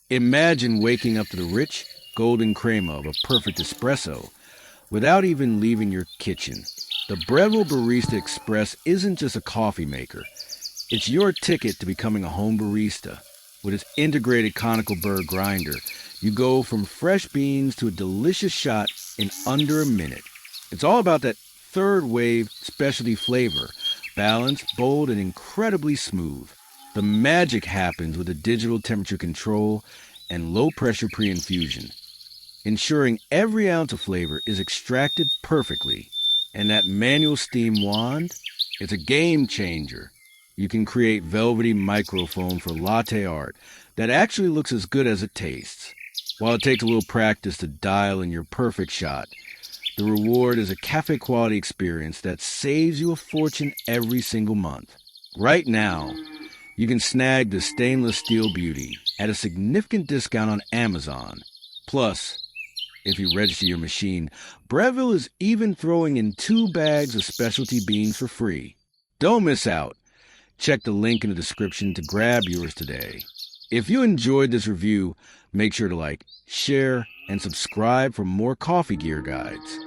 Imagine waking up to the rich, golden crema of a perfect espresso without even leaving your kitchen. The Breville Barista Express isn't just a coffee maker. It's your ticket to becoming a home barista. With its integrated Conical Burr Grinder, you go from fresh beans to a delicious shot in under a minute. It's all about that third wave specialty flavor, balanced, bold, and incredibly smooth. The magic happens with the digital temperature control and low pressure pre-infusion, ensuring every ounce of flavor is extracted perfectly. And that manual steam wand, it's a game changer. You can create velvety microfoam for latte art that actually looks as good as it tastes. While it takes a little practice to dial in your perfect shot, the reward is a cafe-quality experience that saves you a fortune every single month. Right now, you can snag the stainless steel beauty at a significant discount on Amazon. Plus, if you register your machine, Breville is even throwing in 2 bags of specialty beans for free. Don't miss out. Check the link in the description to grab yours today. If you enjoyed this review, make sure to like, share, and subscribe for more coffee gear guides.